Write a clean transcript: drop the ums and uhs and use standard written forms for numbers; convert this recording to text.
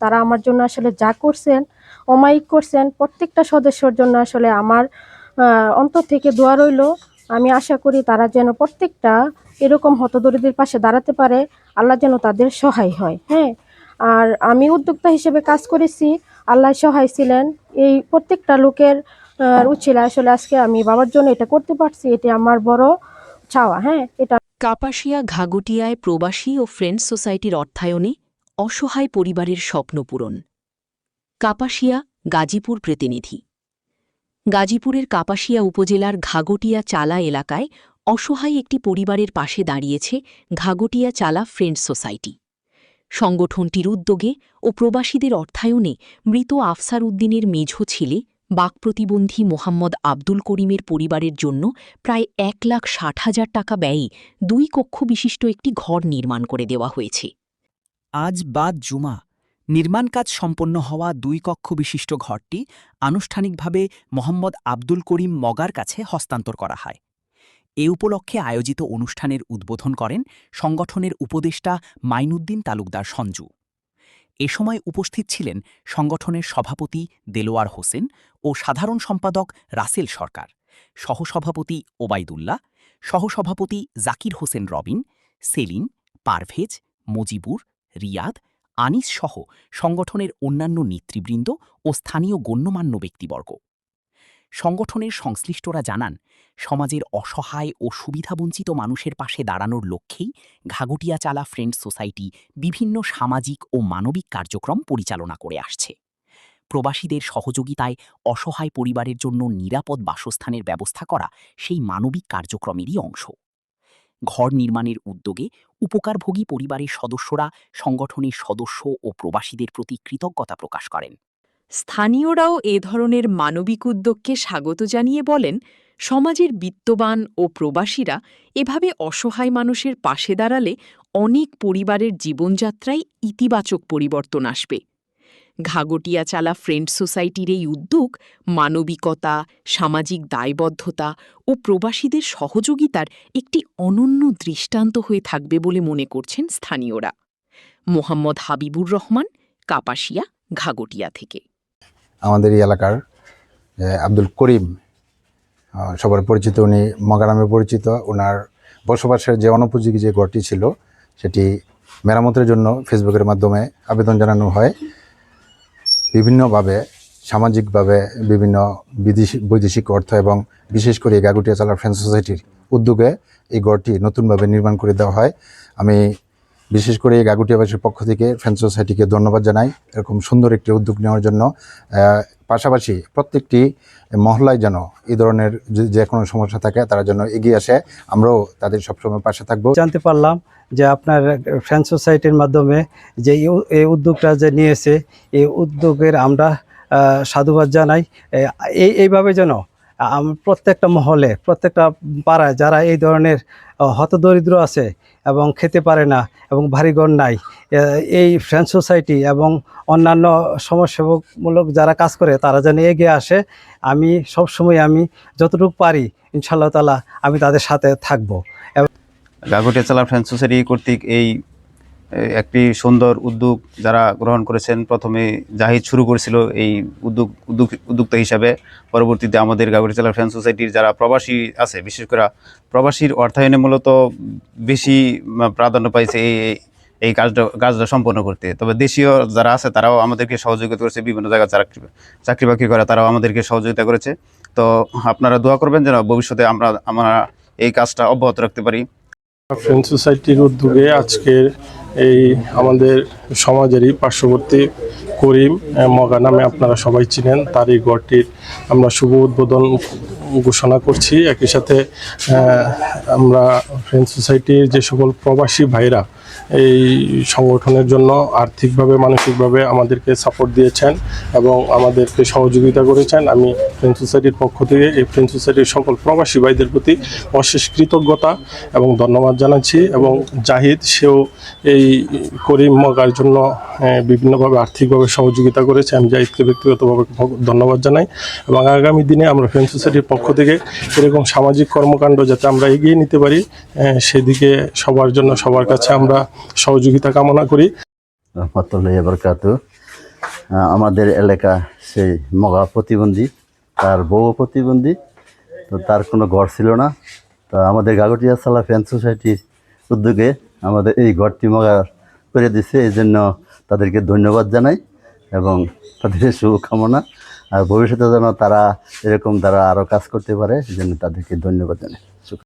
তারা আমার জন্য আসলে যা করছেন, অমায়িক করছেন, প্রত্যেকটা সদস্যর জন্য আসলে আমার অন্তর থেকে দোয়া রইল। আমি আশা করি তারা যেন প্রত্যেকটা এরকম হতদরিদ্রের পাশে দাঁড়াতে পারে, আল্লাহ যেন তাদের সহায় হয়। হ্যাঁ, আর আমি উদ্যোক্তা হিসেবে কাজ করেছি, আল্লাহ সহায় ছিলেন। এই প্রত্যেকটা লোকের উছিলা আসলে আজকে আমি বাবার জন্য এটা করতে পারছি, এটা আমার বড় চাওয়া। হ্যাঁ, এটা কাপাসিয়া ঘাগটিয়ায় প্রবাসী ও ফ্রেন্ডস সোসাইটির অর্থায়নে অসহায় পরিবারের স্বপ্ন পূরণ। কাপাসিয়া গাজীপুর প্রতিনিধি। গাজীপুরের কাপাসিয়া উপজেলার ঘাগটিয়া চালা এলাকায় অসহায় একটি পরিবারের পাশে দাঁড়িয়েছে ঘাগটিয়া চালা ফ্রেন্ডস সোসাইটি। সংগঠনটির উদ্যোগে ও প্রবাসীদের অর্থায়নে মৃত আফসার উদ্দিনের মেঝ ছেলে বাকপ্রতিবন্ধী মোহাম্মদ আব্দুল করিমের পরিবারের জন্য প্রায় 1,60,000 টাকা ব্যয়ে 2 কক্ষ বিশিষ্ট একটি ঘর নির্মাণ করে দেওয়া হয়েছে। আজ বাদ জুমা নির্মাণ কাজ সম্পন্ন হওয়া 2 কক্ষ বিশিষ্ট ঘরটি আনুষ্ঠানিকভাবে মোহাম্মদ আব্দুল করিম মগার কাছে হস্তান্তর করা হয়। এ উপলক্ষে আয়োজিত অনুষ্ঠানের উদ্বোধন করেন সংগঠনের উপদেষ্টা মাইনুদ্দিন তালুকদার সঞ্জু। এ সময় উপস্থিত ছিলেন সংগঠনের সভাপতি দেলোয়ার হোসেন ও সাধারণ সম্পাদক রাসেল সরকার, সহসভাপতি ওবায়দুল্লাহ, সহসভাপতি জাকির হোসেন রবিন, সেলিন, পারভেজ, মজিবুর, রিয়াদ, আনিস সহ সংগঠনের অন্যান্য নেতৃবৃন্দ ও স্থানীয় গণ্যমান্য ব্যক্তিবর্গ। সংগঠনের সংশ্লিষ্টরা জানান, সমাজের অসহায় ও সুবিধাবঞ্চিত মানুষের পাশে দাঁড়ানোর লক্ষ্যেই ঘাগটিয়া চালা ফ্রেন্ডস সোসাইটি বিভিন্ন সামাজিক ও মানবিক কার্যক্রম পরিচালনা করে আসছে। প্রবাসীদের সহযোগিতায় অসহায় পরিবারের জন্য নিরাপদ বাসস্থানের ব্যবস্থা করা সেই মানবিক কার্যক্রমেরই অংশ। ঘর নির্মাণের উদ্যোগে উপকারভোগী পরিবারের সদস্যরা সংগঠনের সদস্য ও প্রবাসীদের প্রতি কৃতজ্ঞতা প্রকাশ করেন। স্থানীয়রাও এ ধরনের মানবিক উদ্যোগকে স্বাগত জানিয়ে বলেন, সমাজের বিত্তবান ও প্রবাসীরা এভাবে অসহায় মানুষের পাশে দাঁড়ালে অনেক পরিবারের জীবনযাত্রায় ইতিবাচক পরিবর্তন আসবে। ঘাগটিয়া চালা ফ্রেন্ডস সোসাইটির এই উদ্যোগ মানবিকতা, সামাজিক দায়বদ্ধতা ও প্রবাসীদের সহযোগিতার একটি অনন্য দৃষ্টান্ত হয়ে থাকবে বলে মনে করছেন স্থানীয়রা। মোহাম্মদ হাবিবুর রহমান, কাপাসিয়া, ঘাগটিয়া থেকে। আমাদের এই এলাকার আব্দুল করিম, সবার পরিচিত, উনি মগা নামে পরিচিত। ওনার বসবাসের যে অনুপযোগী যে ঘরটি ছিল সেটি মেরামতের জন্য ফেসবুকের মাধ্যমে আবেদন জানানো হয়। বিভিন্নভাবে সামাজিকভাবে বিভিন্ন বৈদেশিক অর্থ এবং বিশেষ করে ঘাগটিয়া চালা ফ্রেন্ডস সোসাইটির উদ্যোগে এই ঘরটি নতুনভাবে নির্মাণ করে দেওয়া হয়। আমি বিশেষ করে এই ঘাগটিয়াবাসীর পক্ষ থেকে ফ্রেন্ডস সোসাইটিকে ধন্যবাদ জানাই এরকম সুন্দর একটি উদ্যোগ নেওয়ার জন্য। পাশাপাশি প্রত্যেকটি মহল্লায় যেন এই ধরনের যে কোনো সমস্যা থাকে তারা যেন এগিয়ে আসে, আমরাও তাদের সবসময় পাশে থাকবো। জানতে পারলাম যে আপনার ফ্রেন্ডস সোসাইটির মাধ্যমে যে এই উদ্যোগটা যে নিয়েছে, এই উদ্যোগের আমরা সাধুবাদ জানাই। এইভাবে যেন প্রত্যেকটা মহলে, প্রত্যেকটা পাড়ায় যারা এই ধরনের হতদরিদ্র আছে এবং খেতে পারে না এবং বাড়িঘর নাই, এই ফ্রেন্ডস সোসাইটি এবং অন্যান্য সমাজসেবামূলক যারা কাজ করে তারা যেন এগিয়ে আসে। আমি সবসময় আমি যতটুকু পারি ইনশাআল্লাহ তাআলা আমি তাদের সাথে থাকবো। ঘাগটিয়া চালা ফ্রেন্ডস সোসাইটি কর্তৃক এই একটি সুন্দর উদ্যোগ যারা গ্রহণ করেছেন, প্রথমে জাহিদ শুরু করেছিল এই উদ্যোক্তা হিসাবে, পরবর্তীতে আমাদের ঘাগটিয়া চালা ফ্রেন্ডস সোসাইটির যারা প্রবাসী আছে, বিশেষ করে প্রবাসীর অর্থায়নে মূলত বেশি প্রাধান্য পাইছে এই কাজটা সম্পন্ন করতে। তবে দেশীয় যারা আছে তারাও আমাদেরকে সহযোগিতা করেছে, বিভিন্ন জায়গায় যারা চাকরি বাকরি করে তারাও আমাদেরকে সহযোগিতা করেছে। তো আপনারা দোয়া করবেন যেন ভবিষ্যতে আমরা এই কাজটা অব্যাহত রাখতে পারি। ফ্রেন্ডস সোসাইটির উদ্যোগে আজকের এই আমাদের সমাজেরই পার্শ্ববর্তী করিম মগা নামে আপনারা সবাই চিনেন, তার এই ঘরটির আমরা শুভ উদ্বোধন ঘোষণা করছি। একই সাথে আমরা ফ্রেন্ডস সোসাইটির যে সকল প্রবাসী ভাইরা এই সংগঠনের জন্য আর্থিকভাবে মানসিকভাবে আমাদেরকে সাপোর্ট দিয়েছেন এবং আমাদেরকে সহযোগিতা করেছেন, আমি ফ্রেন্ডস সোসাইটির পক্ষ থেকে এই ফ্রেন্ডস সোসাইটির সকল প্রবাসী ভাইদের প্রতি অশেষ কৃতজ্ঞতা এবং ধন্যবাদ জানাচ্ছি। এবং জাহিদ, সেও এই করিম মগার জন্য বিভিন্নভাবে আর্থিকভাবে সহযোগিতা করেছে, আমি জাহিদকে ব্যক্তিগতভাবে ধন্যবাদ জানাই। এবং আগামী দিনে আমরা ফ্রেন্ডস সোসাইটির পক্ষ থেকে এরকম সামাজিক কর্মকাণ্ড যাতে আমরা এগিয়ে নিতে পারি সেদিকে সবার জন্য সবার কাছে আমরা সহযোগিতা কামনা করি। রহমতুল্লাহি ওয়া বারাকাতুহু। আমাদের এলাকা সেই মগা প্রতিবন্ধী, তার বউ প্রতিবন্ধী, তো তার কোনো ঘর ছিল না। তো আমাদের গাগটিয়া চালা ফ্যান সোসাইটির উদ্যোগে আমাদের এই ঘরটি মগা করে দিছে, এই জন্য তাদেরকে ধন্যবাদ জানাই এবং তাদের শুভকামনা। আর ভবিষ্যতে যেন তারা এরকম দ্বারা আরও কাজ করতে পারে, এই জন্য তাদেরকে ধন্যবাদ জানাই।